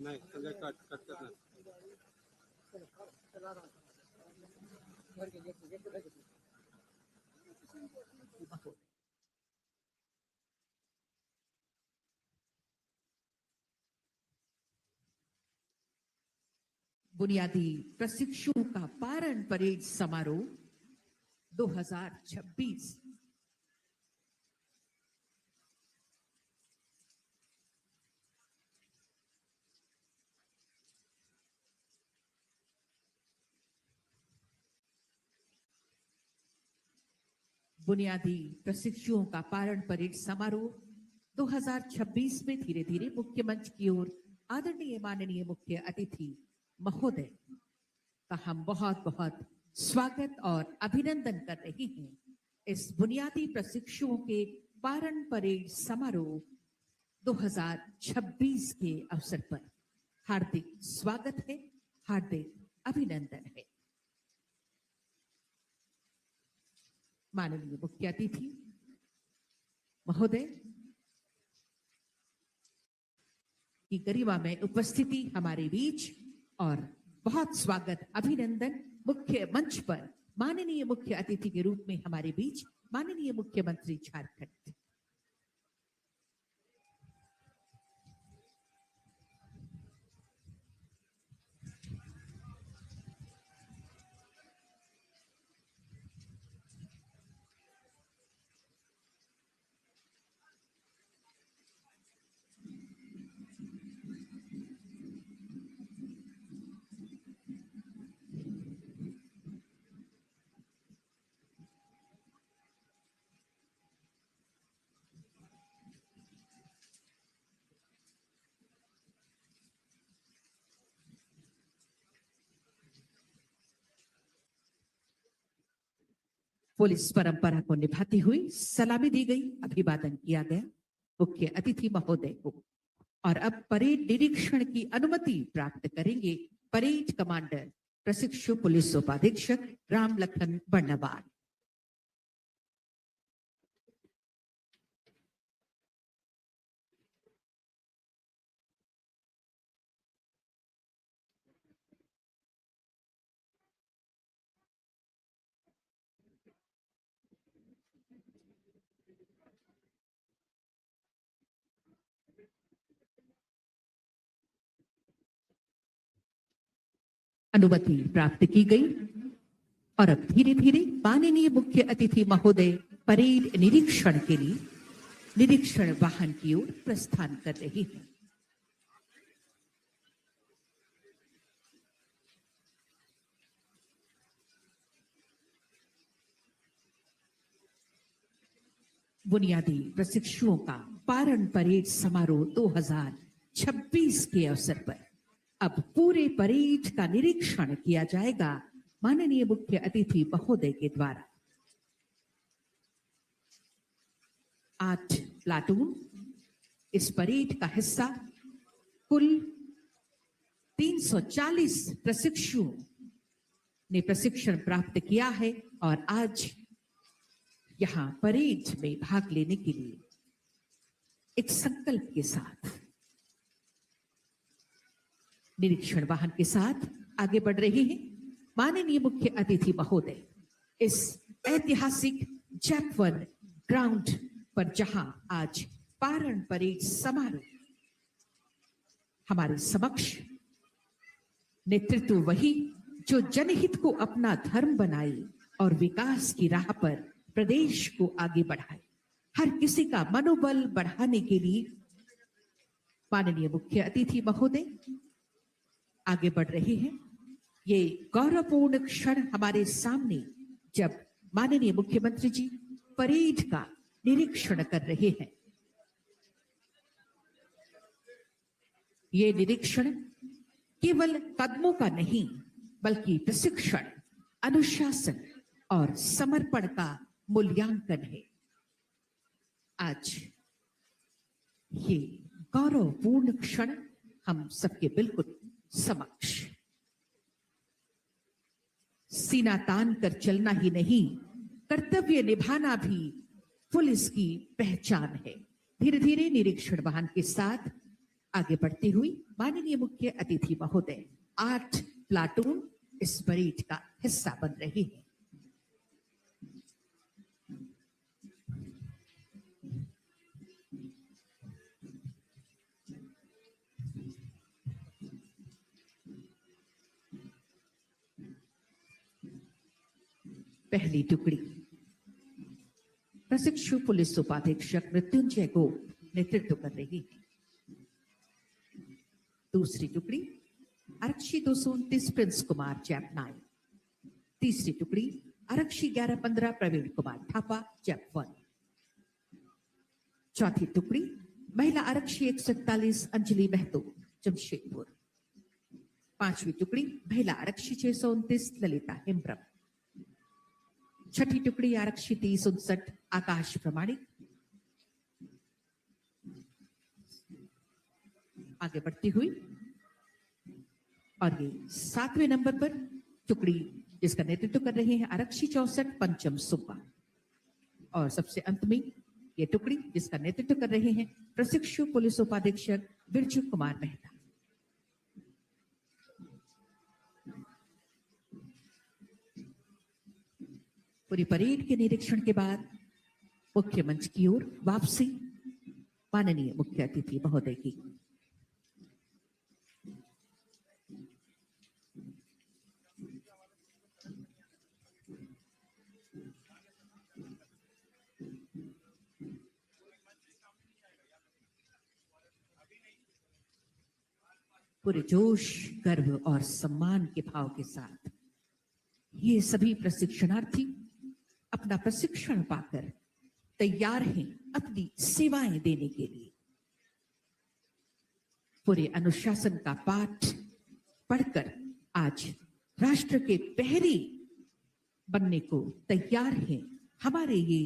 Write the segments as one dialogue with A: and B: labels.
A: नहीं Sanjay cut cut करना।
B: बुनियादी प्रशिक्षुओं का पारंपरिक समारोह 2026। बुनियादी प्रशिक्षुओं का पारंपरिक समारोह 2026 में धीरे धीरे मुख्य मंच की ओर आदरणीय माननीय मुख्य अतिथि महोदय का हम बहुत बहुत स्वागत और अभिनंदन कर रहे हैं। इस बुनियादी प्रशिक्षुओं के पारंपरिक समारोह 2026 के अवसर पर हार्दिक स्वागत है, हार्दिक अभिनंदन है। माननीय मुख्य अतिथि महोदय की गरिमा में उपस्थिति हमारे बीच और बहुत स्वागत अभिनंदन मुख्य मंच पर माननीय मुख्य अतिथि के रूप में हमारे बीच माननीय मुख्यमंत्री झारखंड। पुलिस परंपरा को निभाती हुई सलामी दी गई, अभिवादन किया गया मुख्य अतिथि महोदय को। और अब परेड निरीक्षण की अनुमति प्राप्त करेंगे परेड कमांडर प्रशिक्षु पुलिस उपाधीक्षक राम लखन बर्नवाल। अनुमति प्राप्त की गई और अब धीरे धीरे माननीय मुख्य अतिथि महोदय परेड निरीक्षण के लिए निरीक्षण वाहन की ओर प्रस्थान कर रहे हैं। बुनियादी प्रशिक्षुओं का पारंपरिक समारोह 2026 के अवसर पर अब पूरे परेड का निरीक्षण किया जाएगा माननीय मुख्य अतिथि महोदय के द्वारा। 8 प्लाटून इस परेड का हिस्सा, कुल 340 प्रशिक्षुओं ने प्रशिक्षण प्राप्त किया है और आज यहां परेड में भाग लेने के लिए एक संकल्प के साथ निरीक्षण वाहन के साथ आगे बढ़ रहे हैं माननीय मुख्य अतिथि महोदय। इस ऐतिहासिक जैप-1 ग्राउंड पर जहां आज पारंपरिक समारोह हमारे समक्ष, नेतृत्व वही जो जनहित को अपना धर्म बनाए और विकास की राह पर प्रदेश को आगे बढ़ाए, हर किसी का मनोबल बढ़ाने के लिए माननीय मुख्य अतिथि महोदय आगे बढ़ रहे हैं। ये गौरवपूर्ण क्षण हमारे सामने जब माननीय मुख्यमंत्री जी परेड का निरीक्षण कर रहे हैं। ये निरीक्षण केवल कदमों का नहीं बल्कि प्रशिक्षण, अनुशासन और समर्पण का मूल्यांकन है। आज ये गौरवपूर्ण क्षण हम सबके बिल्कुल समक्ष। सीना तान कर चलना ही नहीं, कर्तव्य निभाना भी पुलिस की पहचान है। धीरे धीरे निरीक्षण वाहन के साथ आगे बढ़ती हुई माननीय मुख्य अतिथि महोदय 8 प्लाटून इस परेड का हिस्सा बन रहे हैं। पहली टुकड़ी प्रशिक्षु पुलिस उपाधीक्षक मृत्युंजय गोप नेतृत्व कर रही है। दूसरी टुकड़ी आरक्षी 229 प्रिंस कुमार जैप-9। तीसरी टुकड़ी आरक्षी 1115 प्रवीण कुमार थापा जैप-1। चौथी टुकड़ी महिला आरक्षी 141 अंजलि महतो जमशेदपुर। पांचवी टुकड़ी महिला आरक्षी 629 ललिता हेम्ब्रम। छठी टुकड़ी आरक्षी 3059 आकाश प्रमाणिक। आगे बढ़ती हुई और ये 7वें नंबर पर टुकड़ी जिसका नेतृत्व कर रहे हैं आरक्षी 64 पंचम सुब्बा। और सबसे अंत में ये टुकड़ी जिसका नेतृत्व कर रहे हैं प्रशिक्षु पुलिस उपाधीक्षक बिरजू कुमार मेहता। पूरी परेड के निरीक्षण के बाद मुख्य मंच की ओर वापसी माननीय मुख्य अतिथि महोदय की। पूरे जोश, गर्व और सम्मान के भाव के साथ ये सभी प्रशिक्षणार्थी अपना प्रशिक्षण पाकर तैयार हैं अपनी सेवाएं देने के लिए। पूरे अनुशासन का पाठ पढ़कर आज राष्ट्र के प्रहरी बनने को तैयार हैं हमारे ये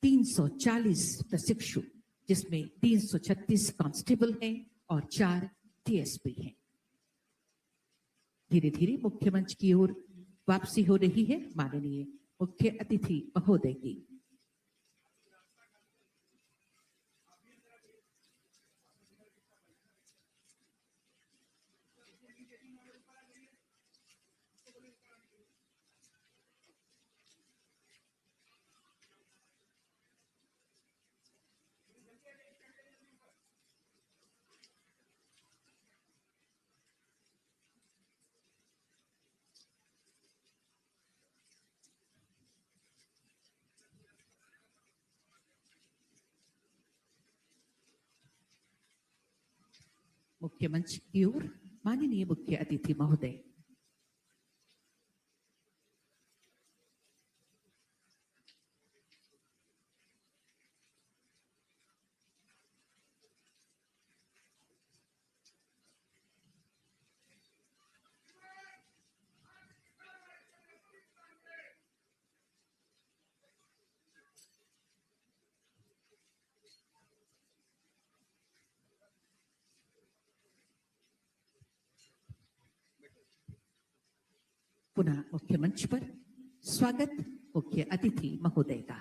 B: 340 प्रशिक्षु, जिसमें 336 कांस्टेबल हैं और 4 टीएसपी हैं। धीरे धीरे मुख्य मंच की ओर वापसी हो रही है माननीय मुख्य अतिथि महोदय की। मुख्य मंच की ओर माननीय मुख्य अतिथि महोदय। पुनः मुख्य मंच पर स्वागत मुख्य अतिथि महोदय का।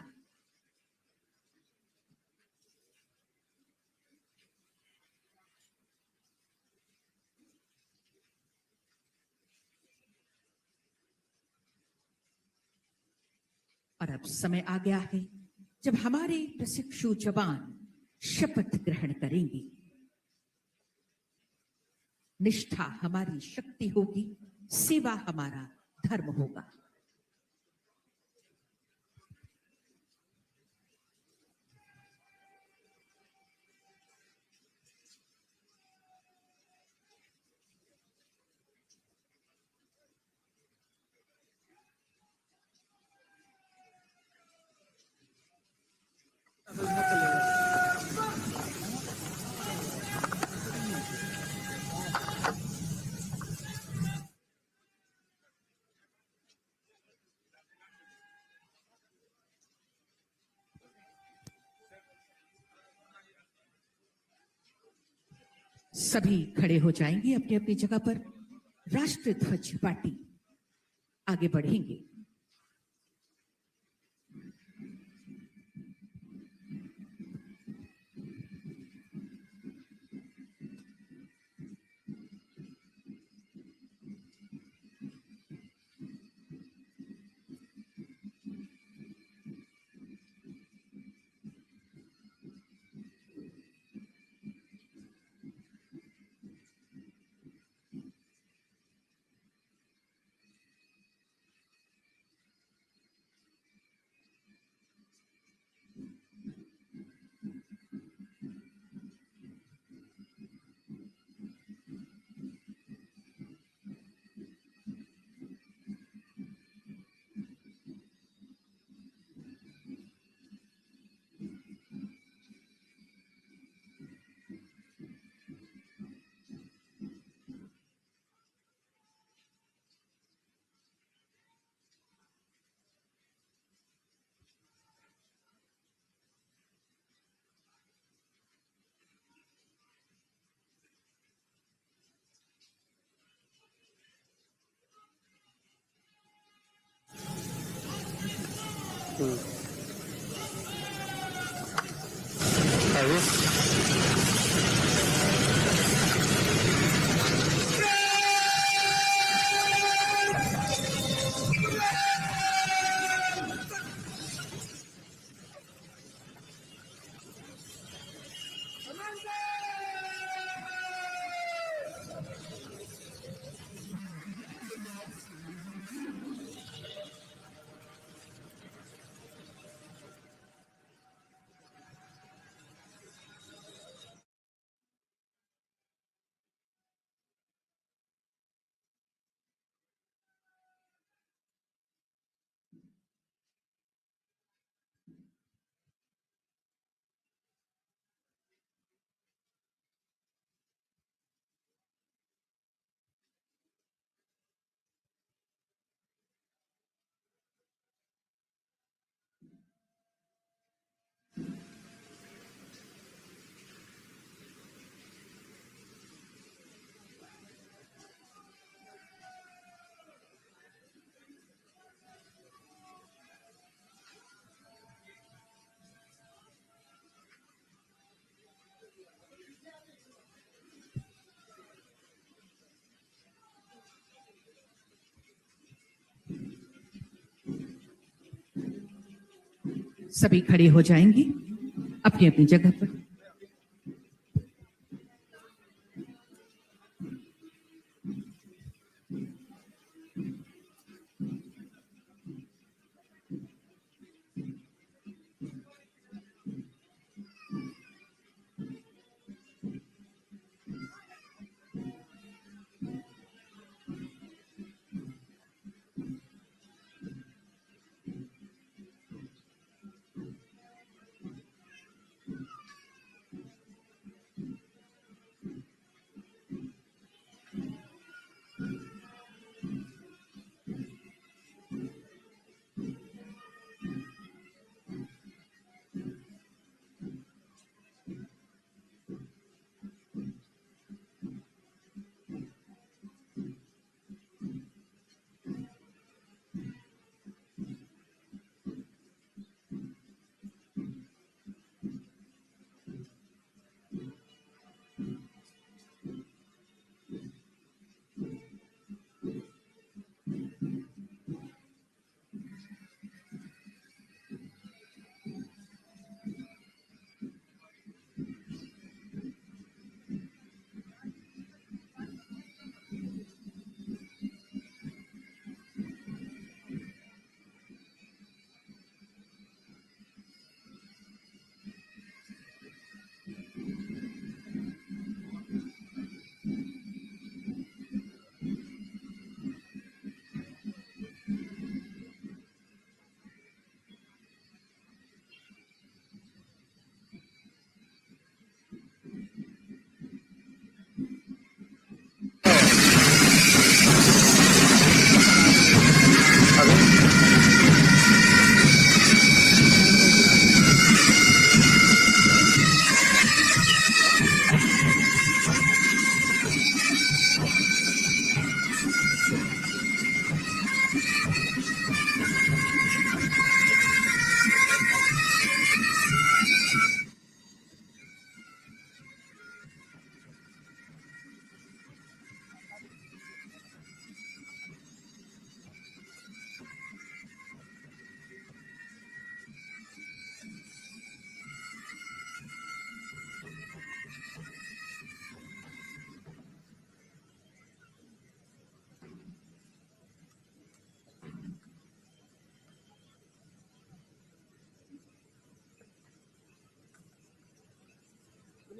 B: और अब समय आ गया है जब हमारे प्रशिक्षु जवान शपथ ग्रहण करेंगे। निष्ठा हमारी शक्ति होगी, सेवा हमारा धर्म होगा। सभी खड़े हो जाएंगे अपनी अपनी जगह पर। राष्ट्रीय ध्वज पार्टी आगे बढ़ेंगे।
A: अभी
B: सभी खड़े हो जाएंगे अपनी अपनी जगह पर।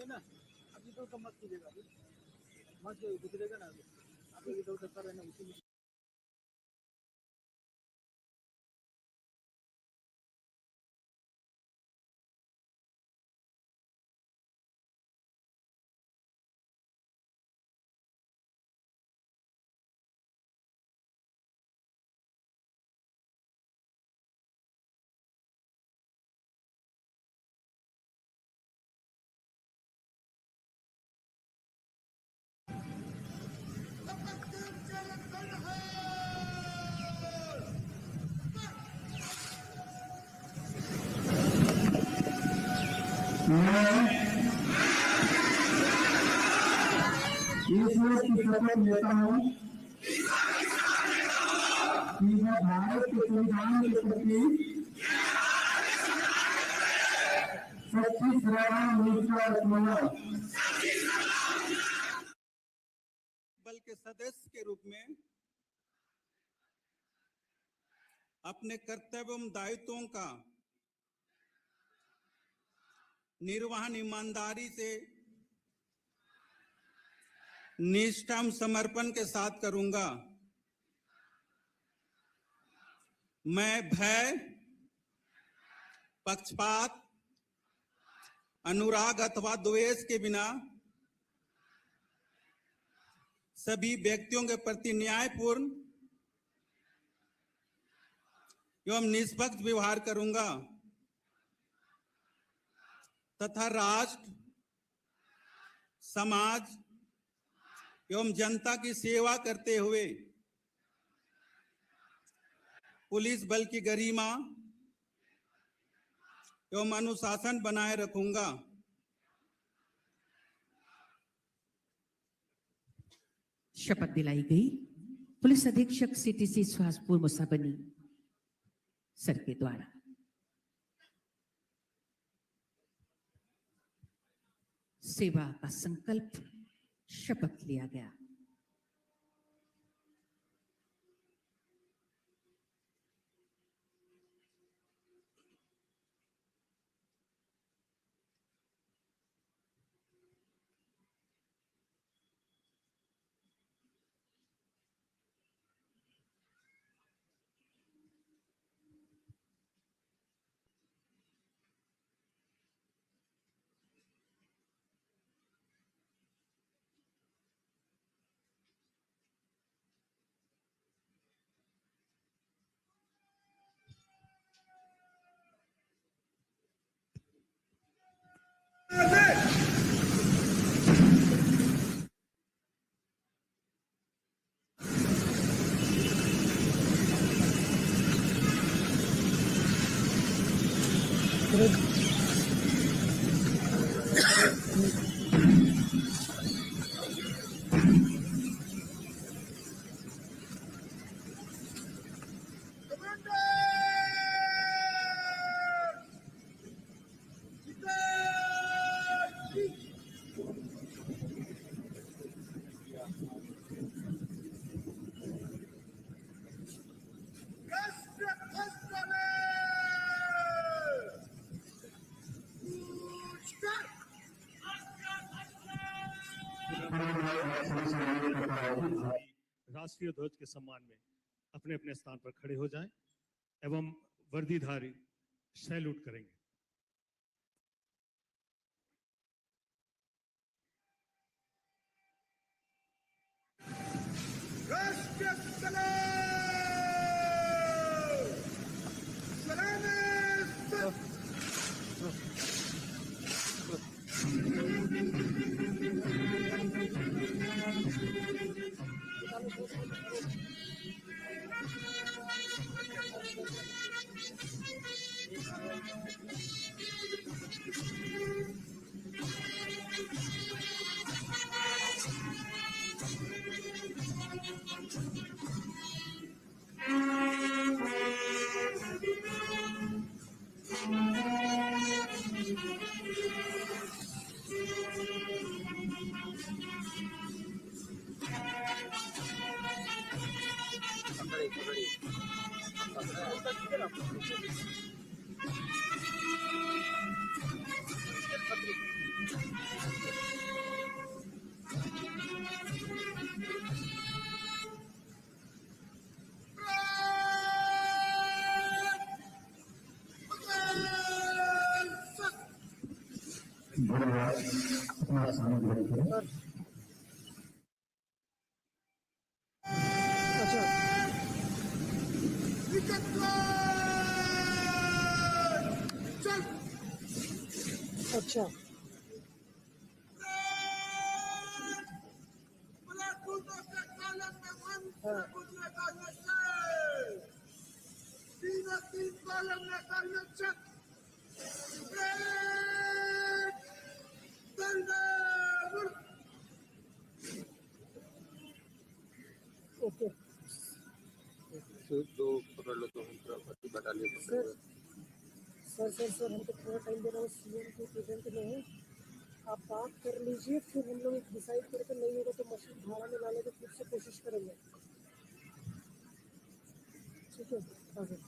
C: ना अभी तो कम मत कीजिएगा, अभी मत गुजरेगा ना, अभी इधर उधर कर रहे हैं उसी में।
A: मैं ईश्वर की शपथ लेता हूँ कि मैं भारत के संविधान के प्रति सच्ची श्रद्धा निष्ठा रखूंगा।
C: बल के सदस्य के रूप में अपने कर्तव्य एवं दायित्वों का निर्वहन ईमानदारी से निष्ठा एवं समर्पण के साथ करूंगा। मैं भय, पक्षपात, अनुराग अथवा द्वेष के बिना सभी व्यक्तियों के प्रति न्यायपूर्ण एवं निष्पक्ष व्यवहार करूंगा तथा राष्ट्र, समाज एवं जनता की सेवा करते हुए पुलिस बल की गरिमा एवं अनुशासन बनाए रखूंगा।
B: शपथ दिलाई गई पुलिस अधीक्षक सीटीसी सुहासपुर मुसाबनी सर के द्वारा। सेवा का संकल्प शपथ लिया गया।
D: राष्ट्रीय ध्वज के सम्मान में अपने अपने स्थान पर खड़े हो जाएं एवं वर्दीधारी सैल्यूट करेंगे।
E: अच्छा ओके
C: दो पकड़ लो तो हम प्रॉपर्टी बटालियन
E: सर सर हमको थोड़ा टाइम दे रहा हूँ, सीएम के प्रेजेंट में है, आप बात कर लीजिए, फिर हम लोग डिसाइड करके नहीं होगा तो मशीन भाड़ा में लाने की फिर से कोशिश करेंगे, ठीक है? हाँ सर।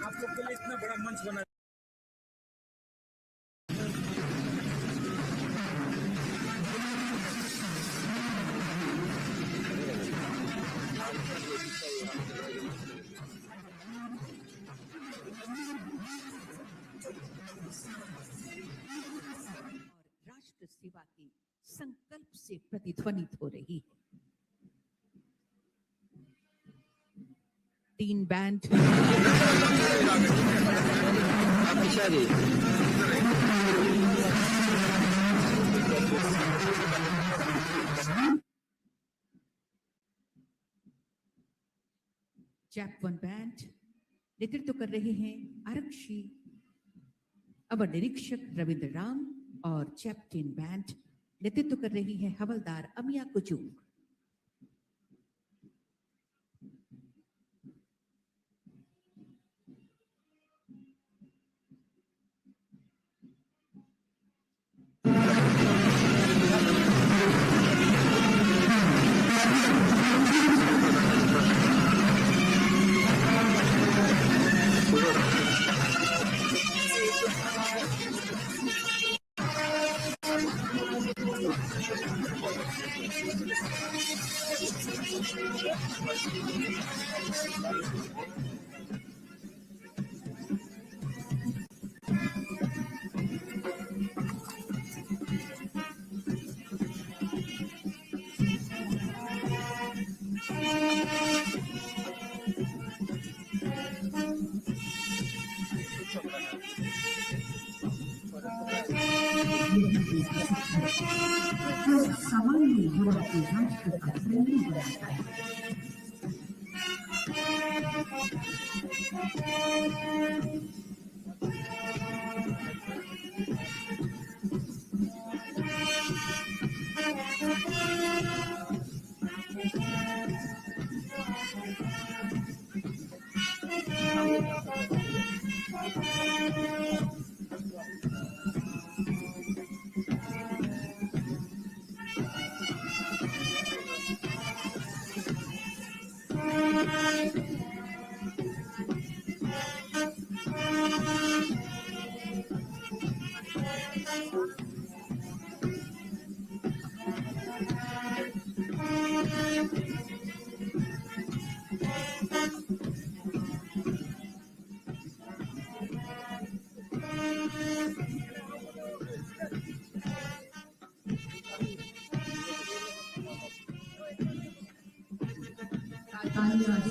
C: आप लोग के लिए इतना बड़ा मंच बना
B: और राष्ट्र सेवा की संकल्प से प्रतिध्वनित हो रही है। 3 बैंड चैप 1 बैंड नेतृत्व कर रहे हैं आरक्षी अवर निरीक्षक रविंद्र राम और चैप 10 बैंड नेतृत्व कर रही है हवलदार अमिया कुचुंग। सामान्य युवा के राष्ट्र का सैनिक बनाता है।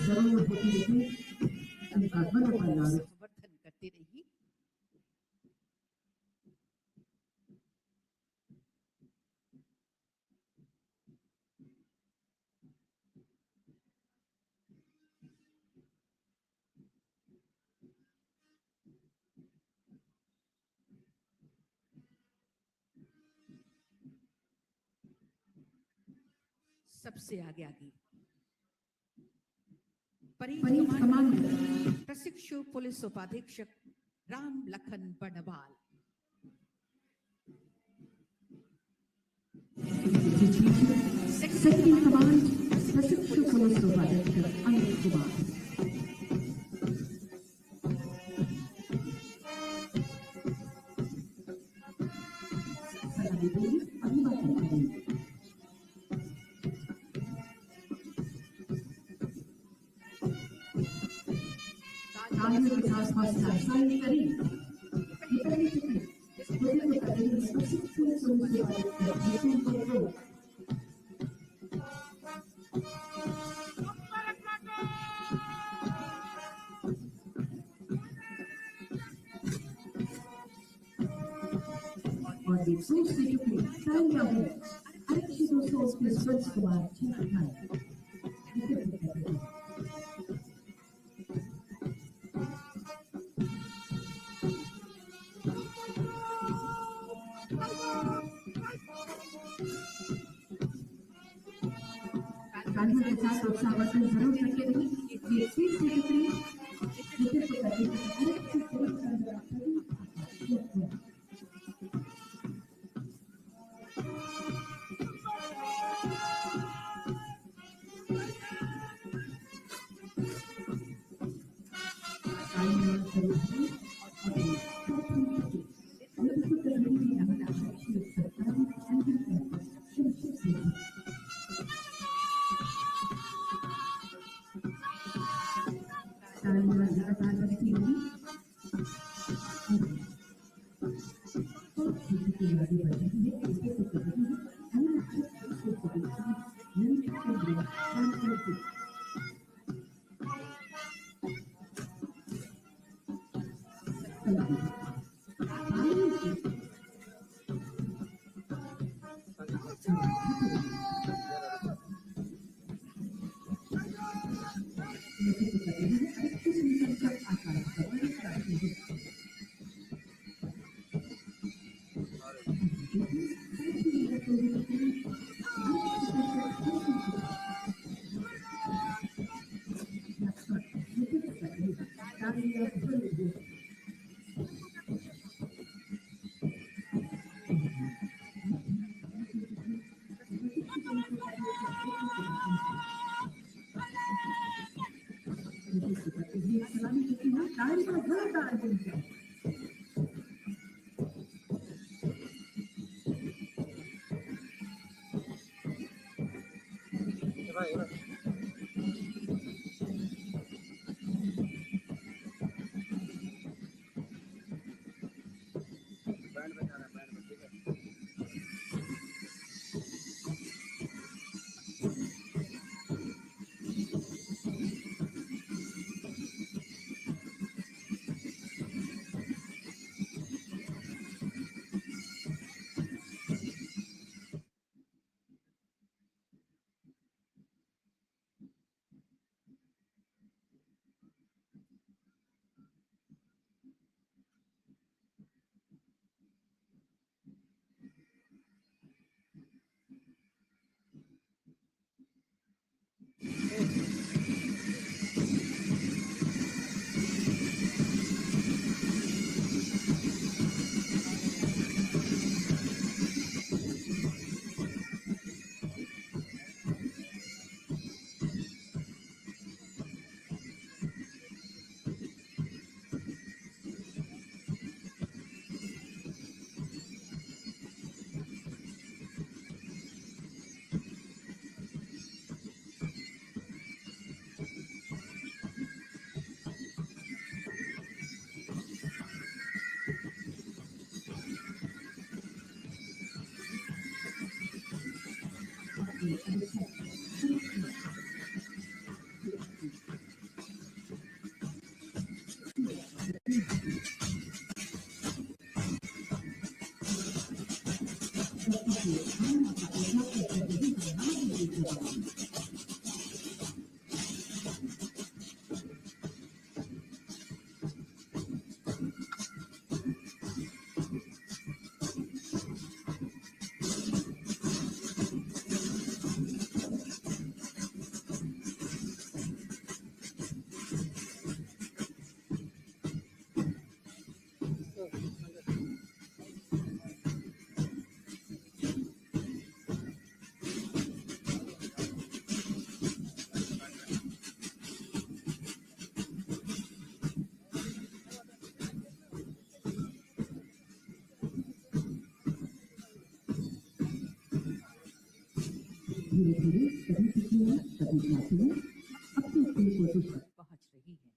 B: जरूर होती रही, उनका मनोबल समर्थन करते रहिए। सबसे आगे परेड कमांडर प्रशिक्षु पुलिस उपाधीक्षक राम लखन बर्नवाल। सेकंड कमांड प्रशिक्षु पुलिस उपाधीक्षक अनिल कुमार। के आसपास साइन करें।
F: और दूसरे सेक्रेटरी तालियां हो अच्छी दोस्तों उसके स्वच्छ कुमार तालियों के साथ उत्साहवर्धन जरूर करके रही ये स्वीट सेक्रेटरी धीरे धीरे सभी तिथियां सभी साथियां अपनी अपनी कोशिश
B: पहुंच रही है।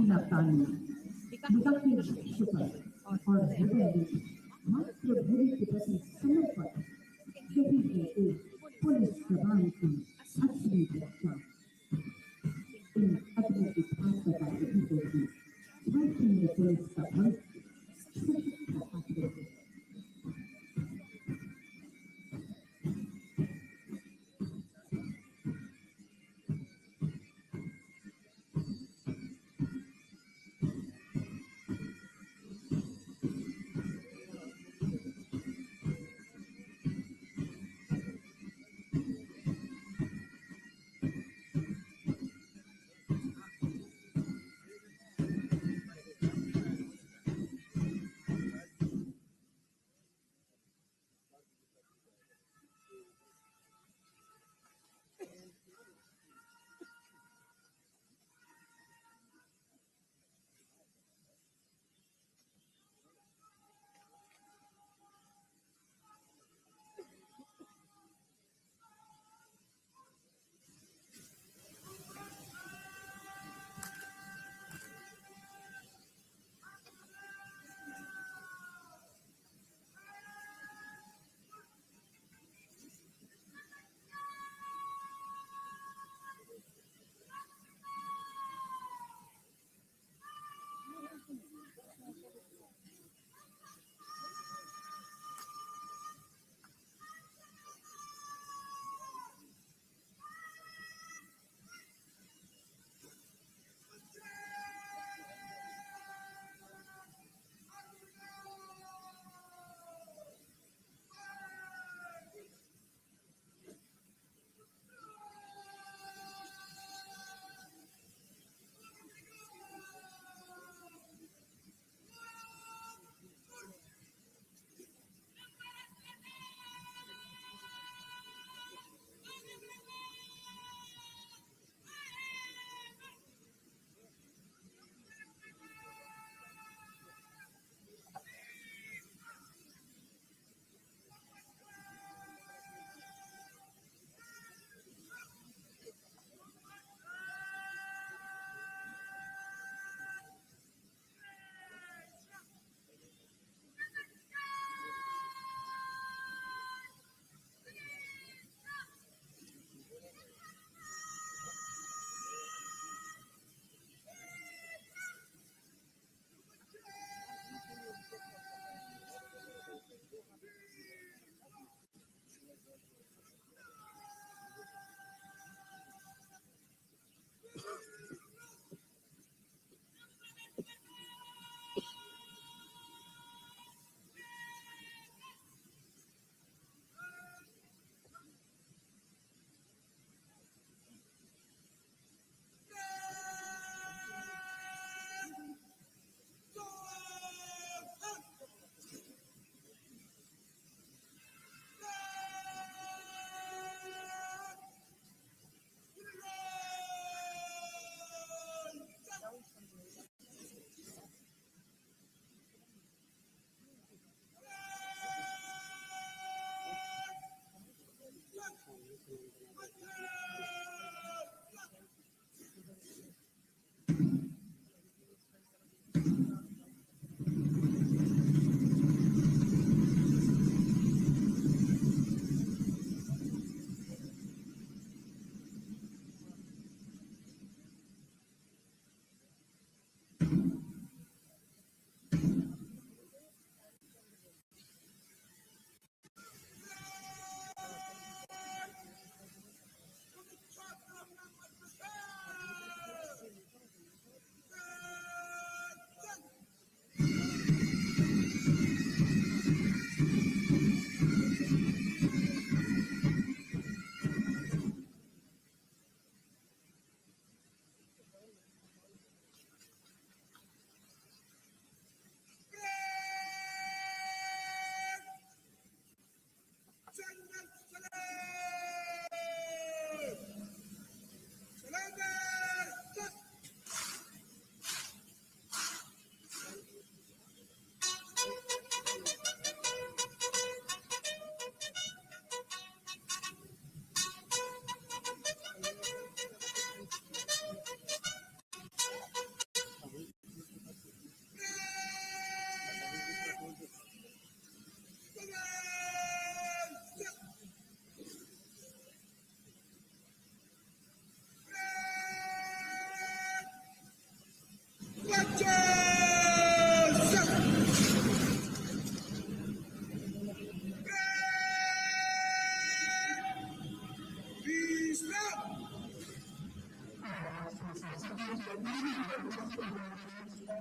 F: बिना ताली पिता के शुक्र और हृदय में मातृभूमि के प्रति समर्पण यही है एक पुलिस जवान की असली पहचान। इन अग्नि की भाषा का यही होगी भारतीय पुलिस का भविष्य सुरक्षित रखते हैं। आज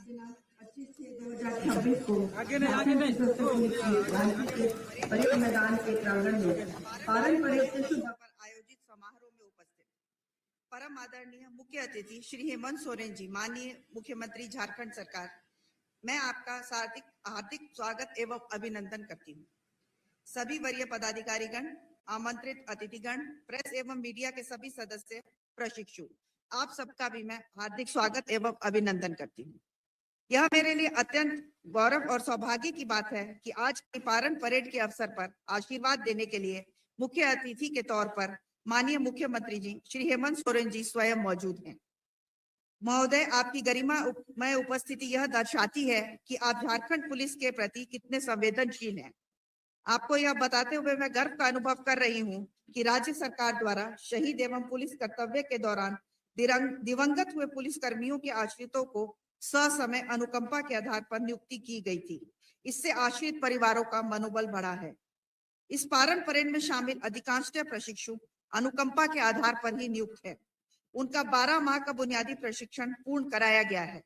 F: दिनांक 25/6/2026 को
C: आगे नहीं
F: परेड मैदान के प्रांगण में पारण परेड से शुभ
G: पर आयोजित समारोह में उपस्थित परम आदरणीय मुख्य अतिथि श्री हेमंत सोरेन जी, माननीय मुख्यमंत्री झारखंड सरकार, मैं आपका हार्दिक स्वागत एवं अभिनंदन करती हूँ। सभी वरीय पदाधिकारीगण, आमंत्रित अतिथिगण, प्रेस एवं मीडिया के सभी सदस्य, प्रशिक्षु, आप सबका भी मैं हार्दिक स्वागत एवं अभिनंदन करती हूँ। यह मेरे लिए अत्यंत गौरव और सौभाग्य की बात है कि आज की पारण परेड के अवसर पर आशीर्वाद देने के लिए मुख्य अतिथि के तौर पर माननीय मुख्यमंत्री जी श्री हेमंत सोरेन जी स्वयं मौजूद हैं। महोदय, आपकी गरिमामय उपस्थिति यह दर्शाती है कि आप झारखंड पुलिस के प्रति कितने संवेदनशील हैं। आपको यह बताते हुए मैं गर्व का अनुभव कर रही हूँ कि राज्य सरकार द्वारा शहीद एवं पुलिस कर्तव्य के दौरान दिवंगत हुए पुलिस कर्मियों के आश्रितों को ससमय अनुकंपा के आधार पर नियुक्ति की गई थी। इससे आश्रित परिवारों का मनोबल बढ़ा है। इस पारण परेड में शामिल अधिकांश प्रशिक्षु अनुकंपा के आधार पर ही नियुक्त है। उनका 12 माह का बुनियादी प्रशिक्षण पूर्ण कराया गया है।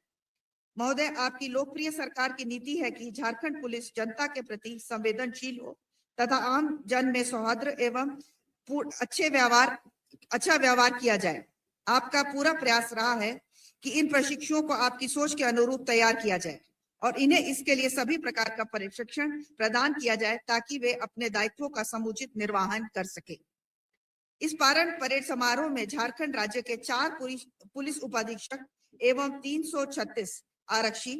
G: महोदय, आपकी लोकप्रिय सरकार की नीति है कि झारखंड पुलिस जनता के प्रति संवेदनशील हो तथा आम जन में सौहार्द एवं अच्छा व्यवहार किया जाए। आपका पूरा प्रयास रहा है कि इन प्रशिक्षुओं को आपकी सोच के अनुरूप तैयार किया जाए और इन्हें इसके लिए सभी प्रकार का प्रशिक्षण प्रदान किया जाए ताकि वे अपने दायित्वों का समुचित निर्वहन कर सके। इस पारण परेड समारोह में झारखंड राज्य के 4 पुलिस उपाधीक्षक एवं 336 आरक्षी,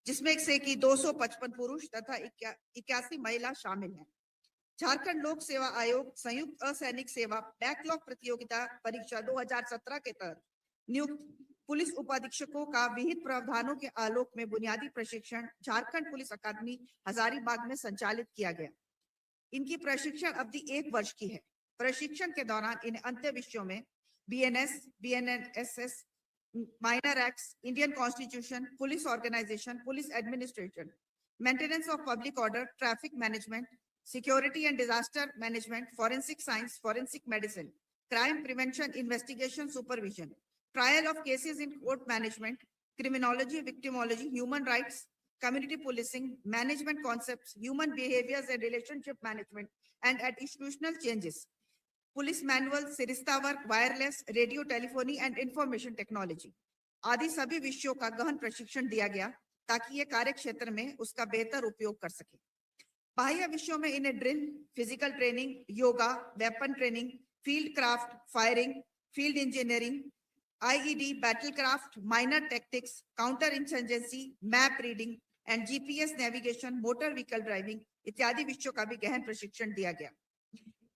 G: जिसमें से कि 255 पुरुष तथा 81 महिला शामिल हैं। झारखंड लोक सेवा आयोग संयुक्त असैनिक सेवा बैकलॉग प्रतियोगिता परीक्षा 2017 के तहत नियुक्त पुलिस उपाधीक्षकों का विहित प्रावधानों के आलोक में बुनियादी प्रशिक्षण झारखंड पुलिस अकादमी हजारीबाग में संचालित किया गया। इनकी प्रशिक्षण अवधि 1 वर्ष की है। प्रशिक्षण के दौरान इन्हें अंत्य विषयों में BNS, BNSS, minor acts, Indian constitution, police organisation, police administration, maintenance of public order, traffic management, security and disaster management, forensic science, forensic medicine, crime prevention, investigation, supervision, trial of cases in court management, criminology, victimology, human rights, community policing, management concepts, human behaviors and relationship management, and at institutional changes, police manual, सिरिस्ता work, wireless, radio telephony and information technology आदि सभी विषयों का गहन प्रशिक्षण दिया गया ताकि ये कार्य क्षेत्र में उसका बेहतर उपयोग कर सके। बाह्य विषयों में इन्हें drill, physical training, yoga, weapon training, field craft, firing, field engineering, IED, battle craft, minor tactics, counter insurgency, map reading and GPS navigation, motor vehicle driving इत्यादि विषयों का भी गहन प्रशिक्षण दिया गया।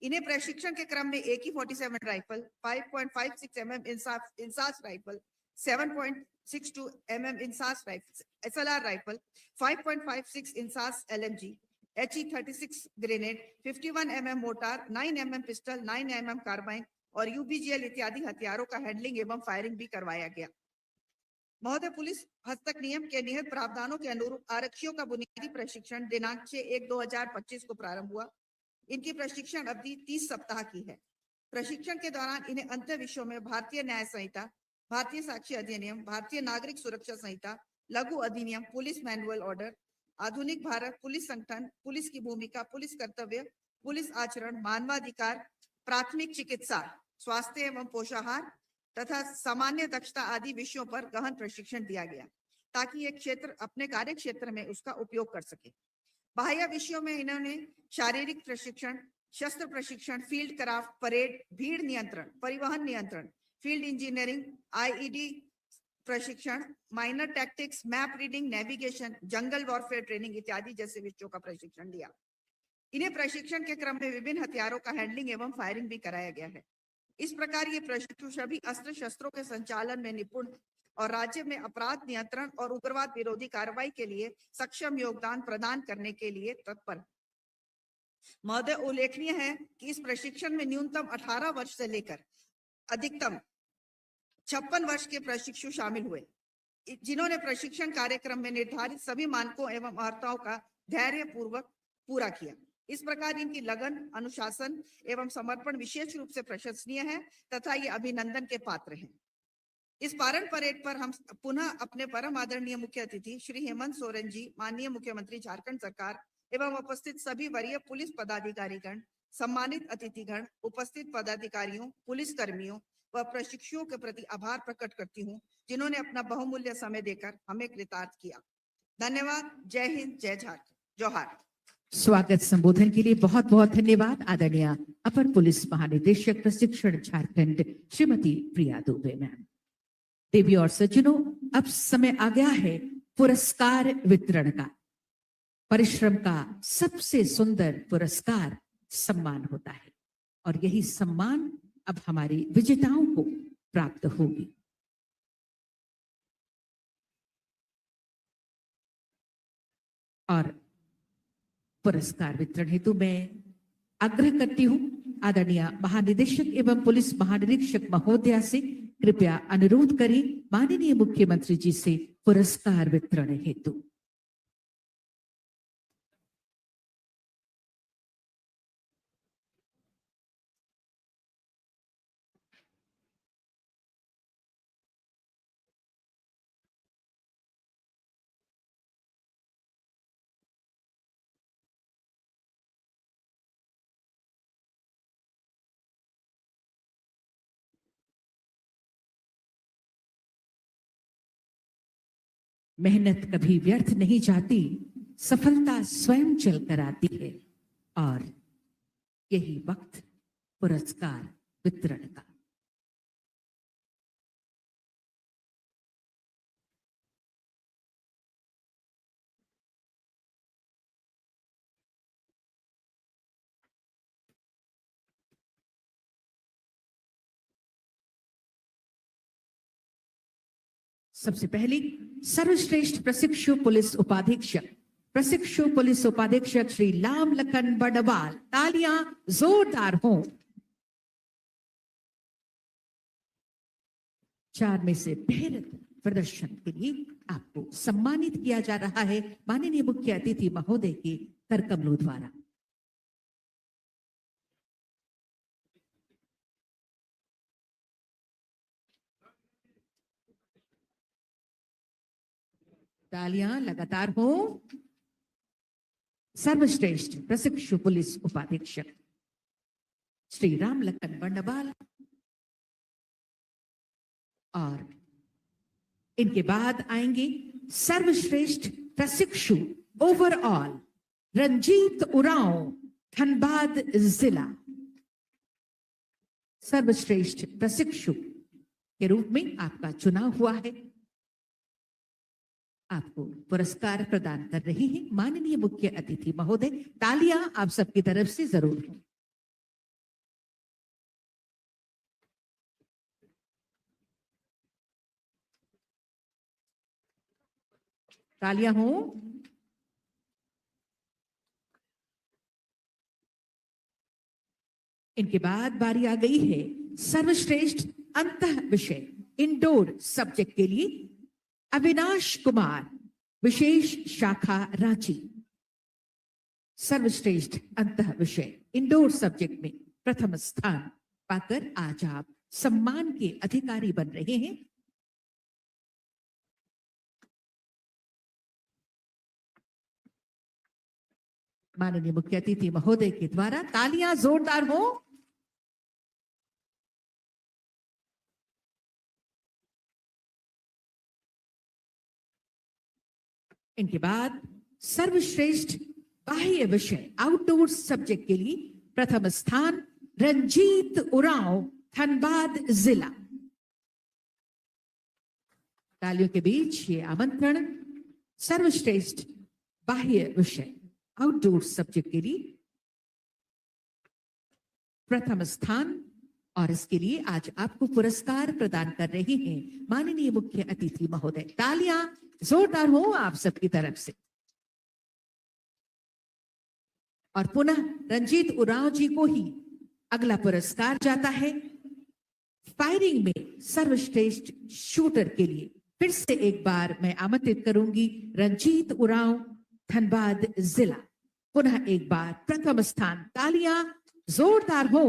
G: इन्हें प्रशिक्षण के क्रम में AK-47 rifle, 5.56 mm INSAS rifle, 7.62 mm INSAS rifle, SLR rifle, 5.56 INSAS LMG, HE-36 grenade, 51 mm mortar, 9 mm pistol, 9 mm carbine और UBGL इत्यादि हथियारों का हैंडलिंग एवं फायरिंग भी करवाया गया। महोदय, पुलिस हस्तक नियम के निहित प्रावधानों के अनुरूप आरक्षियों का बुनियादी प्रशिक्षण दिनांक 6/1/2025 को प्रारंभ हुआ। इनकी प्रशिक्षण अवधि 30 सप्ताह की है। प्रशिक्षण के दौरान इन्हें अंत्य विषयों में भारतीय न्याय संहिता, भारतीय साक्ष्य अधिनियम, भारतीय नागरिक सुरक्षा संहिता, लघु अधिनियम, पुलिस मैनुअल ऑर्डर, आधुनिक भारत, पुलिस संगठन, पुलिस की भूमिका, पुलिस कर्तव्य, पुलिस आचरण, मानवाधिकार, प्राथमिक चिकित्सा, स्वास्थ्य एवं पोषाहार तथा सामान्य दक्षता आदि विषयों पर गहन प्रशिक्षण दिया गया ताकि ये क्षेत्र अपने कार्य क्षेत्र में उसका उपयोग कर सके। बाह्य विषयों में इन्होंने शारीरिक प्रशिक्षण, शस्त्र प्रशिक्षण, फील्ड क्राफ्ट, परेड, भीड़ नियंत्रण, परिवहन नियंत्रण, फील्ड इंजीनियरिंग, IED प्रशिक्षण, minor tactics, map reading, navigation, जंगल वॉरफेयर ट्रेनिंग इत्यादि जैसे विषयों का प्रशिक्षण दिया। इन्हें प्रशिक्षण के क्रम में विभिन्न हथियारों का हैंडलिंग एवं फायरिंग भी कराया गया है। इस प्रकार ये प्रशिक्षु सभी अस्त्र शस्त्रों के संचालन में निपुण और राज्य में अपराध नियंत्रण और उग्रवाद विरोधी कार्रवाई के लिए सक्षम योगदान प्रदान करने के लिए तत्पर। महोदय, उल्लेखनीय है कि इस प्रशिक्षण में न्यूनतम 18 वर्ष से लेकर अधिकतम 56 वर्ष के प्रशिक्षु शामिल हुए। जिन्होंने प्रशिक्षण कार्यक्रम में निर्धारित सभी मानकों एवं अर्हताओं का धैर्य पूर्वक पूरा किया। इस प्रकार इनकी लगन, अनुशासन एवं समर्पण विशेष रूप से प्रशंसनीय है तथा ये अभिनंदन के पात्र हैं। इस पारण परेड पर हम पुनः अपने परम आदरणीय मुख्य अतिथि श्री हेमंत सोरेन जी, माननीय मुख्यमंत्री झारखंड सरकार एवं उपस्थित सभी वरीय पुलिस पदाधिकारीगण, सम्मानित अतिथिगण, उपस्थित पदाधिकारियों, पुलिस कर्मियों व प्रशिक्षुओं के प्रति आभार प्रकट करती हूँ, जिन्होंने अपना बहुमूल्य समय देकर हमें कृतार्थ किया। धन्यवाद। जय हिंद, जय झारखंड, जोहार।
B: स्वागत संबोधन के लिए बहुत बहुत धन्यवाद आदरणीय अपर पुलिस महानिदेशक प्रशिक्षण झारखंड श्रीमती प्रिया दुबे मैम। देवी और सज्जनों, अब समय आ गया है पुरस्कार वितरण का। परिश्रम का सबसे सुंदर पुरस्कार सम्मान होता है और यही सम्मान अब हमारे विजेताओं को प्राप्त होगी। और पुरस्कार वितरण हेतु मैं आग्रह करती हूं आदरणीय महानिदेशक एवं पुलिस महानिरीक्षक महोदया से कृपया अनुरोध करें माननीय मुख्यमंत्री जी से पुरस्कार वितरण हेतु। मेहनत कभी व्यर्थ नहीं जाती, सफलता स्वयं चलकर आती है और यही वक्त पुरस्कार वितरण का। सबसे पहले सर्वश्रेष्ठ प्रशिक्षु पुलिस उपाधीक्षक श्री लाम लखन बड़वाल, तालियां जोरदार हों। 4 में से बेहतर प्रदर्शन के लिए आपको सम्मानित किया जा रहा है माननीय मुख्य अतिथि महोदय के करकमलों द्वारा। तालियां लगातार हो। सर्वश्रेष्ठ प्रशिक्षु पुलिस उपाधीक्षक श्री राम लखन बंडवाल और इनके बाद आएंगे सर्वश्रेष्ठ प्रशिक्षु ओवरऑल रंजीत उरांव, धनबाद जिला। सर्वश्रेष्ठ प्रशिक्षु के रूप में आपका चुनाव हुआ है। आपको पुरस्कार प्रदान कर रही है माननीय मुख्य अतिथि महोदय। तालियां आप सबकी तरफ से जरूर हो। तालियां हो। इनके बाद बारी आ गई है सर्वश्रेष्ठ अंतः विषय इंडोर सब्जेक्ट के लिए अविनाश कुमार, विशेष शाखा रांची। सर्वश्रेष्ठ अंतः विषय इंडोर सब्जेक्ट में प्रथम स्थान पाकर आज आप सम्मान के अधिकारी बन रहे हैं। माननीय मुख्य अतिथि महोदय के द्वारा तालियां जोरदार हो। इनके बाद सर्वश्रेष्ठ बाह्य विषय आउटडोर सब्जेक्ट के लिए प्रथम स्थान रंजीत उरांव, धनबाद जिला। तालियों के बीच ये आमंत्रण सर्वश्रेष्ठ बाह्य विषय आउटडोर सब्जेक्ट के लिए प्रथम स्थान और इसके लिए आज आपको पुरस्कार प्रदान कर रहे हैं माननीय मुख्य अतिथि महोदय। तालियां जोरदार हो आप सबकी तरफ से। और पुनः रंजीत उरांव जी को ही अगला पुरस्कार जाता है फायरिंग में सर्वश्रेष्ठ शूटर के लिए फिर से एक बार मैं आमंत्रित करूंगी रंजीत उरांव, धनबाद जिला। पुनः एक बार प्रथम स्थान, तालियां जोरदार हो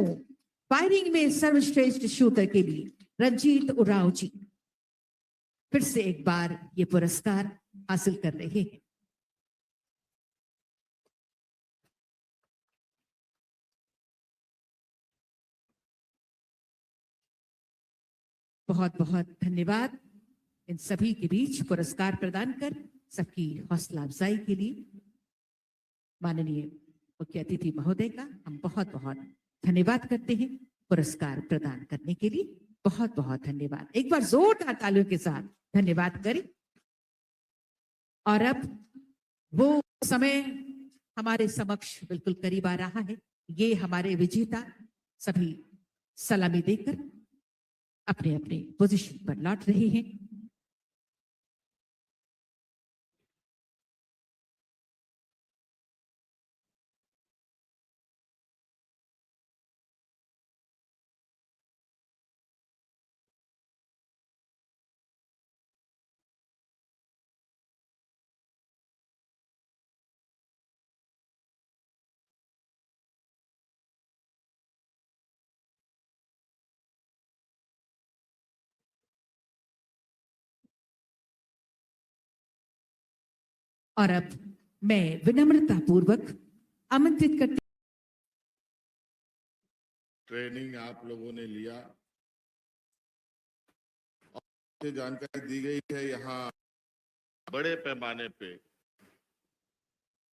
B: फायरिंग में सर्वश्रेष्ठ शूटर के लिए रंजीत उरांव जी फिर से एक बार ये पुरस्कार हासिल कर रहे हैं। बहुत बहुत धन्यवाद इन सभी के बीच पुरस्कार प्रदान कर सबकी हौसला अफजाई के लिए माननीय मुख्य अतिथि महोदय का हम बहुत बहुत धन्यवाद करते हैं। पुरस्कार प्रदान करने के लिए बहुत बहुत धन्यवाद। एक बार जोरदार तालियों के साथ धन्यवाद करें। और अब वो समय हमारे समक्ष बिल्कुल करीब आ रहा है। ये हमारे विजेता सभी सलामी देकर अपने अपने पोजीशन पर लौट रहे हैं। और अब मैं विनम्रता पूर्वक आमंत्रित करती
H: ट्रेनिंग आप लोगों ने लिया और जानकारी दी गई है। यहाँ बड़े पैमाने पे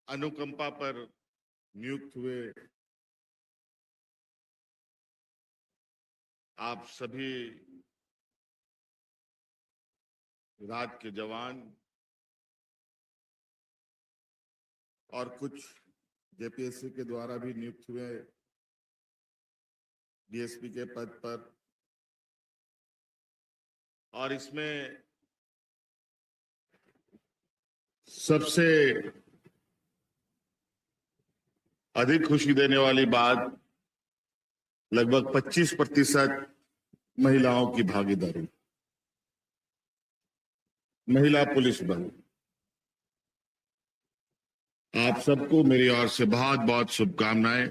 H: अनुकंपा पर नियुक्त हुए आप सभी राज्य के जवान और कुछ जेपीएससी के द्वारा भी नियुक्त हुए डीएसपी के पद पर, और इसमें सबसे अधिक खुशी देने वाली बात लगभग 25% महिलाओं की भागीदारी, महिला पुलिस बल। आप सबको मेरी ओर से बहुत बहुत शुभकामनाएं।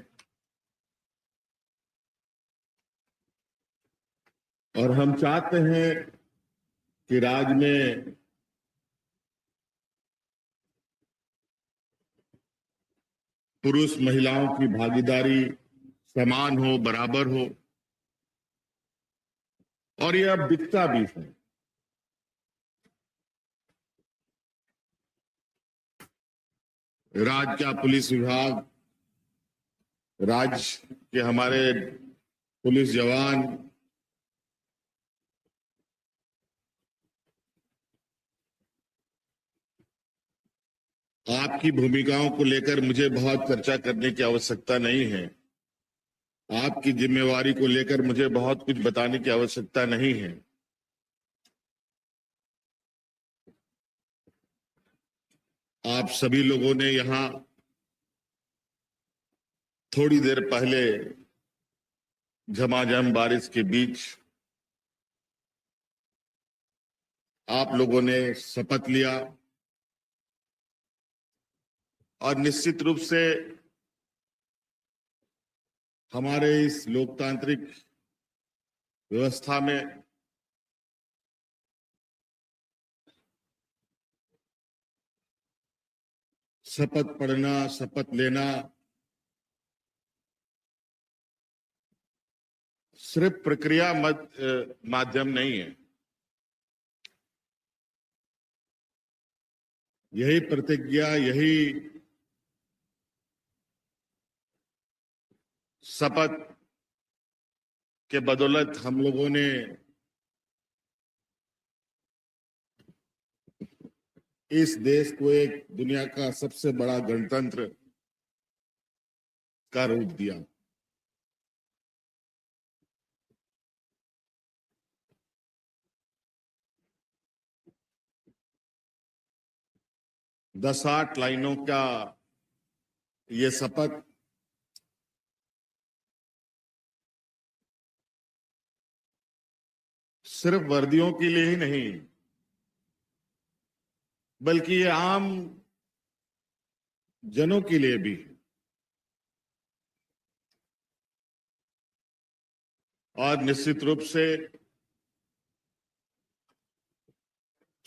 H: और हम चाहते हैं कि राज्य में पुरुष महिलाओं की भागीदारी समान हो, बराबर हो, और यह अब दिखता भी है। राज्य का पुलिस विभाग, राज्य के हमारे पुलिस जवान आपकी भूमिकाओं को लेकर मुझे बहुत चर्चा करने की आवश्यकता नहीं है। आपकी जिम्मेवारी को लेकर मुझे बहुत कुछ बताने की आवश्यकता नहीं है। आप सभी लोगों ने यहां थोड़ी देर पहले झमाझम बारिश के बीच आप लोगों ने शपथ लिया, और निश्चित रूप से हमारे इस लोकतांत्रिक व्यवस्था में शपथ पढ़ना, शपथ लेना सिर्फ प्रक्रिया माध्यम नहीं है। यही प्रतिज्ञा, यही शपथ के बदौलत हम लोगों ने इस देश को एक दुनिया का सबसे बड़ा गणतंत्र का रूप दिया। दस 8 लाइनों का ये शपथ सिर्फ वर्दियों के लिए ही नहीं, बल्कि ये आम जनों के लिए भी है। और निश्चित रूप से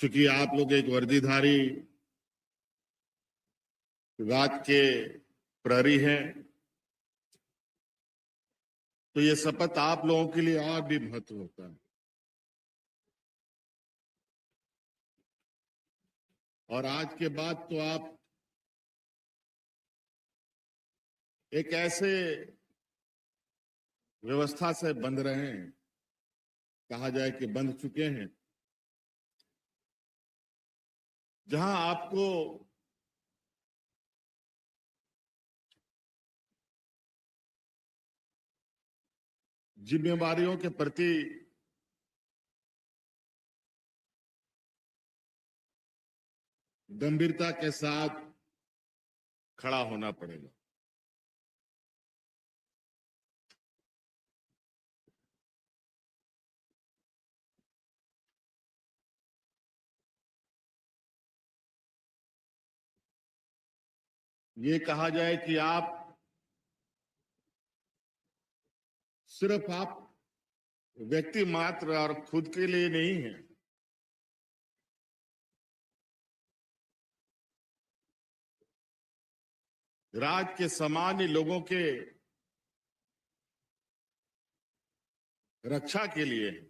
H: चूंकि आप लोग एक वर्दीधारी विभाग के प्रहरी हैं, तो ये शपथ आप लोगों के लिए और भी महत्व होता है। और आज के बाद तो आप एक ऐसे व्यवस्था से बंध रहे हैं, कहा जाए कि बंध चुके हैं, जहां आपको जिम्मेवारियों के प्रति गंभीरता के साथ खड़ा होना पड़ेगा। ये कहा जाए कि आप सिर्फ आप व्यक्ति मात्र और खुद के लिए नहीं है, राज्य के सामान्य लोगों के रक्षा के लिए है।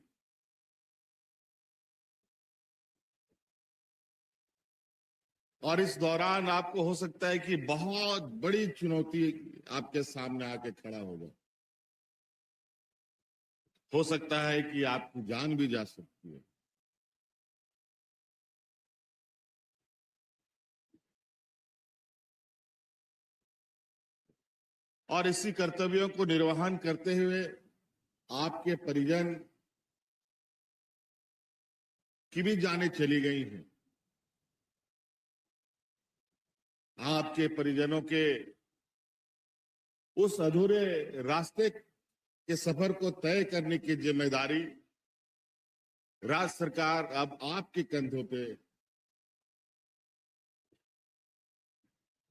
H: और इस दौरान आपको हो सकता है कि बहुत बड़ी चुनौती आपके सामने आके खड़ा होगा। हो सकता है कि आपकी जान भी जा सकती है। और इसी कर्तव्यों को निर्वहन करते हुए आपके परिजन की भी जानें चली गई हैं। आपके परिजनों के उस अधूरे रास्ते के सफर को तय करने की जिम्मेदारी राज्य सरकार अब आपके कंधों पे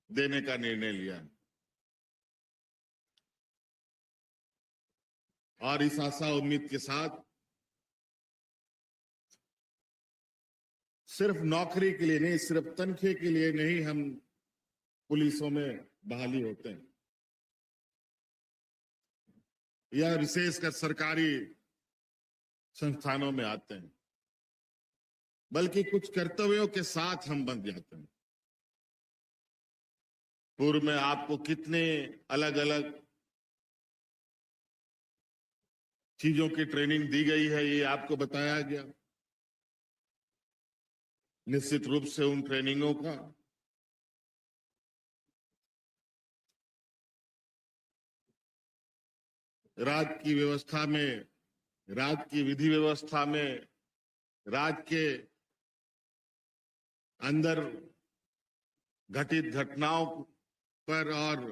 H: देने का निर्णय लिया। और इस आशा उम्मीद के साथ सिर्फ नौकरी के लिए नहीं, सिर्फ तनख्वाह के लिए नहीं हम पुलिसों में बहाली होते हैं, या विशेषकर सरकारी संस्थानों में आते हैं, बल्कि कुछ कर्तव्यों के साथ हम बंध जाते हैं। पूर्व में आपको कितने अलग अलग चीजों की ट्रेनिंग दी गई है, ये आपको बताया गया। निश्चित रूप से उन ट्रेनिंगों का राज्य की व्यवस्था में, राज्य की विधि व्यवस्था में, राज्य के अंदर घटित घटनाओं पर और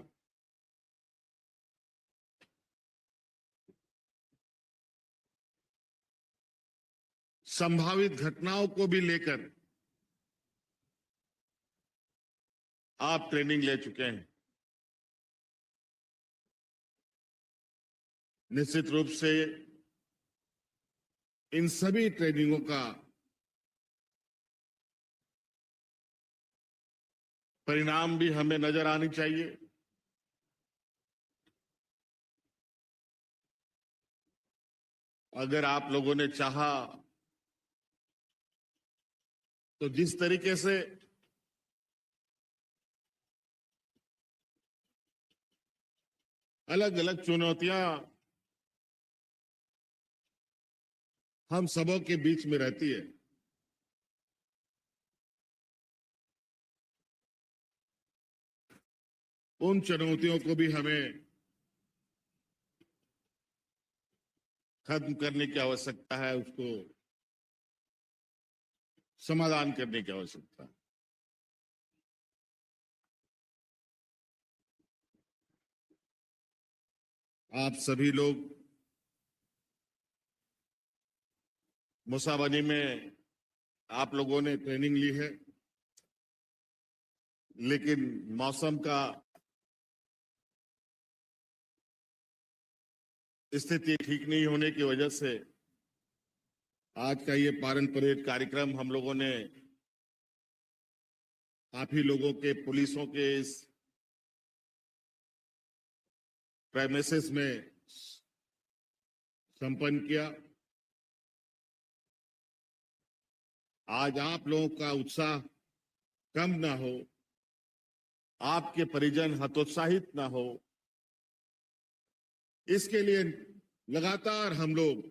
H: संभावित घटनाओं को भी लेकर आप ट्रेनिंग ले चुके हैं। निश्चित रूप से इन सभी ट्रेनिंगों का परिणाम भी हमें नजर आनी चाहिए। अगर आप लोगों ने चाहा तो जिस तरीके से अलग अलग चुनौतियां हम सबों के बीच में रहती है, उन चुनौतियों को भी हमें खत्म करने की आवश्यकता है, उसको समाधान करने की आवश्यकता है। आप सभी लोग मुसाबनी में आप लोगों ने ट्रेनिंग ली है। लेकिन मौसम का स्थिति ठीक नहीं होने की वजह से आज का ये पारण परेड कार्यक्रम हम लोगों ने काफी लोगों के, पुलिसों के इस प्रेमिसेस में संपन्न किया। आज आप लोगों का उत्साह कम ना हो, आपके परिजन हतोत्साहित ना हो, इसके लिए लगातार हम लोग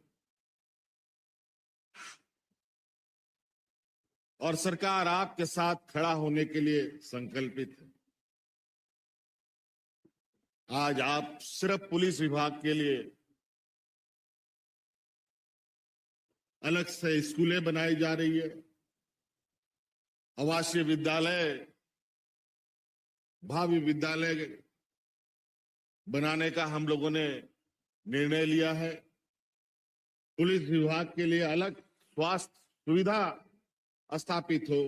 H: और सरकार आपके साथ खड़ा होने के लिए संकल्पित है। आज आप सिर्फ पुलिस विभाग के लिए अलग से स्कूलें बनाई जा रही है, आवासीय विद्यालय, भावी विद्यालय बनाने का हम लोगों ने निर्णय लिया है। पुलिस विभाग के लिए अलग स्वास्थ्य सुविधा स्थापित हो,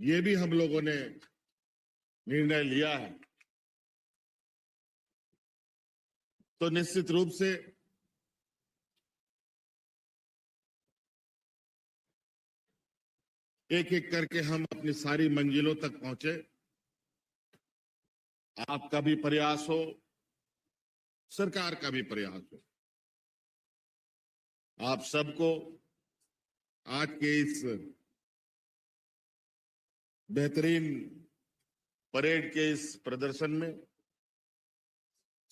H: ये भी हम लोगों ने निर्णय लिया है। तो निश्चित रूप से एक एक करके हम अपनी सारी मंजिलों तक पहुंचे। आपका भी प्रयास हो, सरकार का भी प्रयास हो। आप सबको आज के इस बेहतरीन परेड के इस प्रदर्शन में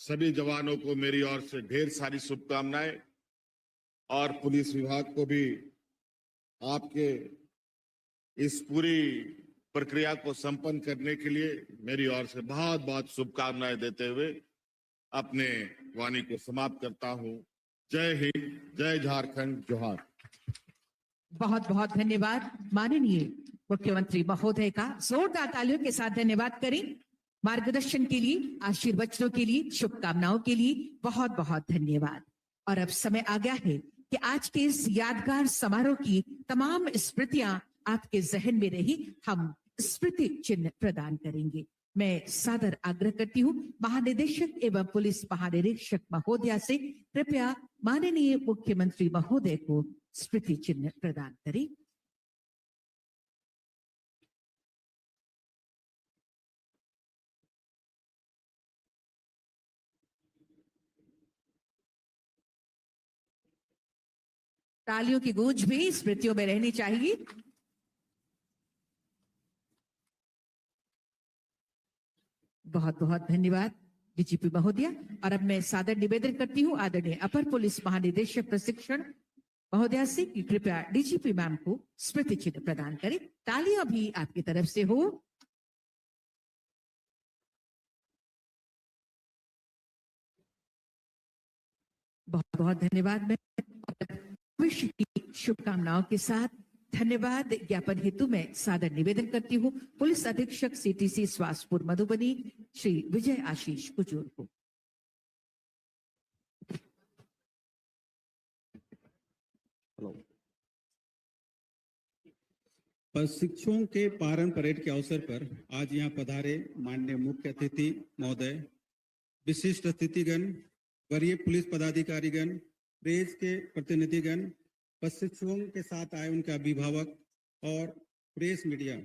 H: सभी जवानों को मेरी ओर से ढेर सारी शुभकामनाएं और पुलिस विभाग को भी आपके इस पूरी प्रक्रिया को संपन्न करने के लिए मेरी ओर से बहुत बहुत शुभकामनाएं देते हुए अपने वाणी को समाप्त करता हूं। जय हिंद, जय झारखंड, जोहार।
B: बहुत बहुत धन्यवाद माननीय मुख्यमंत्री महोदय का। जोरदार तालियों के साथ धन्यवाद करें। मार्गदर्शन के लिए, आशीर्वचनों के लिए, शुभकामनाओं के लिए बहुत बहुत धन्यवाद। और अब समय आ गया है कि आज के इस यादगार समारोह की तमाम स्मृतियां आपके जहन में रही, हम स्मृति चिन्ह प्रदान करेंगे। मैं सादर आग्रह करती हूँ महानिदेशक एवं पुलिस महानिरीक्षक महोदया से, कृपया माननीय मुख्यमंत्री महोदय को स्मृति चिन्ह प्रदान करें। तालियों की गूंज भी स्मृतियों में रहनी चाहिए। बहुत बहुत धन्यवाद डीजीपी महोदया। और अब मैं सादर निवेदन करती हूँ आदरणीय अपर पुलिस महानिदेशक प्रशिक्षण महोदया से कि कृपया डीजीपी मैम को स्मृति चिन्ह प्रदान करें। तालियां भी आपकी तरफ से हो। बहुत बहुत धन्यवाद। मैं भविष्य की शुभकामनाओं के साथ धन्यवाद ज्ञापन हेतु मैं सादर निवेदन करती हूँ पुलिस अधीक्षक सीटीसी स्वास्थ्यपुर मधुबनी श्री विजय आशीष कुजूर को।
I: प्रशिक्षुओं के पारण परेड के अवसर पर आज यहाँ पधारे माननीय मुख्य अतिथि महोदय, विशिष्ट अतिथिगण, वरीय पुलिस पदाधिकारीगण, प्रेस के प्रतिनिधिगण, प्रशिक्षुओं के साथ आए उनके अभिभावक और प्रेस मीडिया,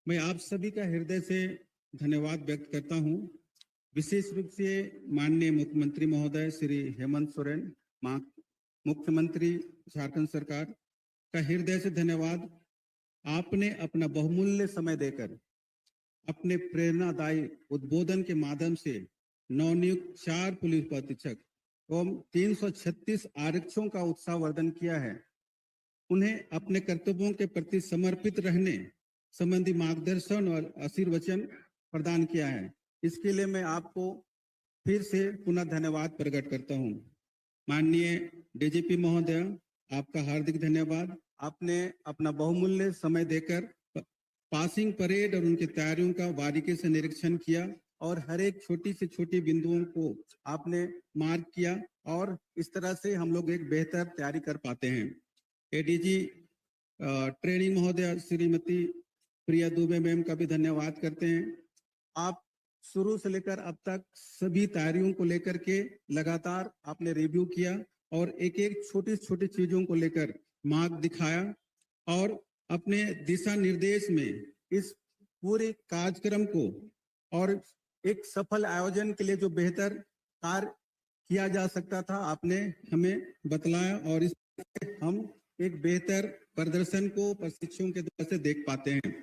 I: मैं आप सभी का हृदय से धन्यवाद व्यक्त करता हूं। विशेष रूप से माननीय मुख्यमंत्री महोदय श्री हेमंत सोरेन, मुख्यमंत्री झारखंड सरकार का हृदय से धन्यवाद। आपने अपना बहुमूल्य समय देकर अपने प्रेरणादायी उद्बोधन के माध्यम से नवनियुक्त 4 पुलिस अधीक्षक एवं 336 आरक्षकों का उत्साहवर्धन किया है। उन्हें अपने कर्तव्यों के प्रति समर्पित रहने संबंधी मार्गदर्शन और आशीर्वचन प्रदान किया है। इसके लिए मैं आपको फिर से पुनः धन्यवाद प्रकट करता हूं। माननीय डीजीपी महोदय, आपका हार्दिक धन्यवाद। आपने अपना बहुमूल्य समय देकर पासिंग परेड और उनकी तैयारियों का बारीकी से निरीक्षण किया और हर एक छोटी से छोटी बिंदुओं को आपने मार्क किया और इस तरह से हम लोग एक बेहतर तैयारी कर पाते हैं। एडीजी ट्रेनिंग महोदया श्रीमती प्रिया दुबे मैम का भी धन्यवाद करते हैं। आप शुरू से लेकर अब तक सभी तैयारियों को लेकर के लगातार आपने रिव्यू किया और एक एक छोटी छोटी चीजों को लेकर मार्ग दिखाया और अपने दिशा निर्देश में इस पूरे कार्यक्रम को और एक सफल आयोजन के लिए जो बेहतर कार्य किया जा सकता था आपने हमें बतलाया और इस हम एक बेहतर प्रदर्शन को प्रशिक्षुओं के द्वारा से देख पाते हैं।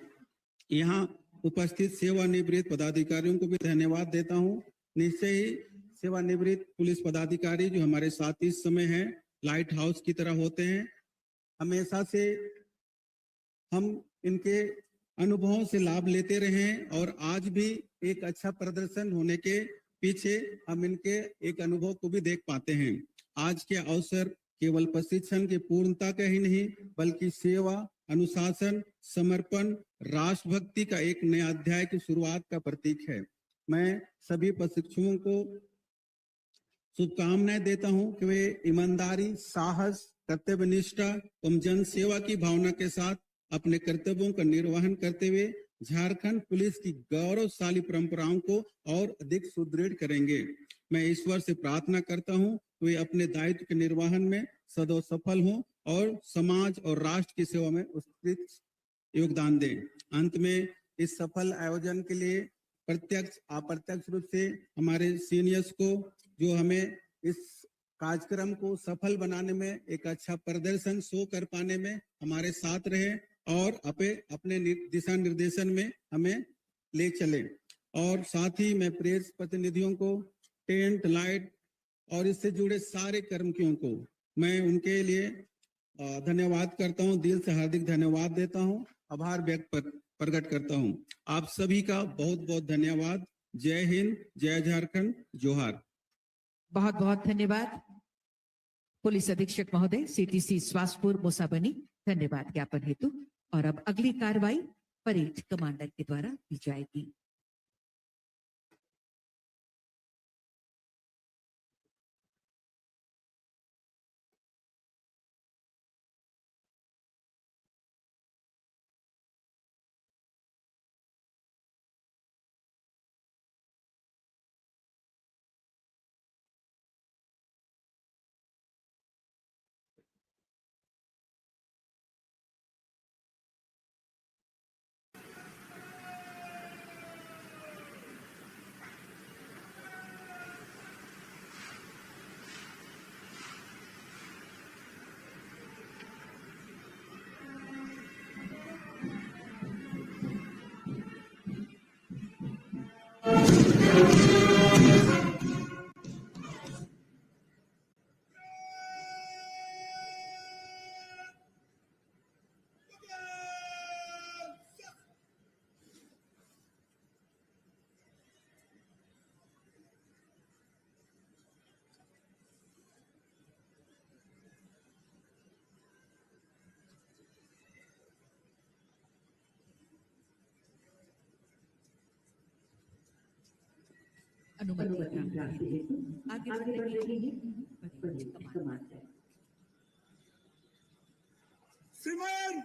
I: यहाँ उपस्थित सेवानिवृत्त पदाधिकारियों को भी धन्यवाद देता हूँ। निश्चय ही सेवानिवृत्त पुलिस पदाधिकारी जो हमारे साथ इस समय हैं लाइट हाउस की तरह होते हैं। हमेशा से हम इनके अनुभवों से लाभ लेते रहे हैं और आज भी एक अच्छा प्रदर्शन होने के पीछे हम इनके एक अनुभव को भी देख पाते हैं। आज के अवसर केवल प्रशिक्षण की पूर्णता का ही नहीं बल्कि सेवा, अनुशासन, समर्पण, राष्ट्रभक्ति का एक नया अध्याय की शुरुआत का प्रतीक है। मैं सभी प्रशिक्षुओं को शुभकामनाएं देता हूं कि वे ईमानदारी, साहस, कर्तव्यनिष्ठा एवं जन सेवा की भावना के साथ अपने कर्तव्यों का निर्वहन करते हुए झारखंड पुलिस की गौरवशाली परंपराओं को और अधिक सुदृढ़ करेंगे। मैं ईश्वर से प्रार्थना करता हूं कि वे अपने दायित्व के निर्वहन में सदैव सफल हों और समाज और राष्ट्र की सेवा में उत्कृष्ट योगदान दें। अंत में इस सफल आयोजन के लिए प्रत्यक्ष अप्रत्यक्ष रूप से हमारे सीनियर्स को जो हमें इस कार्यक्रम को सफल बनाने में एक अच्छा प्रदर्शन शो कर पाने में हमारे साथ रहे और अपने दिशा निर्देशन में हमें ले चले। और साथ ही मैं प्रेस प्रतिनिधियों को, टेंट, लाइट और इससे जुड़े सारे कर्मचारियों को मैं उनके लिए धन्यवाद करता हूं, दिल से हार्दिक धन्यवाद देता हूं, आभार व्यक्त प्रकट करता हूं। आप सभी का बहुत बहुत धन्यवाद। जय हिंद, जय झारखंड, जोहार।
B: बहुत बहुत धन्यवाद पुलिस अधीक्षक महोदय सीटीसी स्वासपुर मुसाबनी, धन्यवाद ज्ञापन हेतु। और अब अगली कार्रवाई परेड कमांडर के द्वारा की जाएगी। अनुमति प्राप्ति हेतु आगे बढ़ेगी परेड कमांडर।
J: श्रीमान,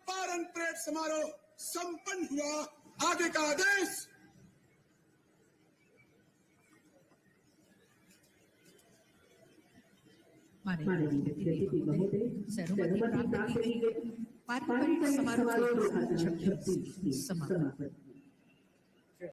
J: पारण परेड समारोह संपन्न हुआ। आगे का आदेश।
B: सर्वमति प्राप्त की गई। पारण परेड समारोह समाप्त।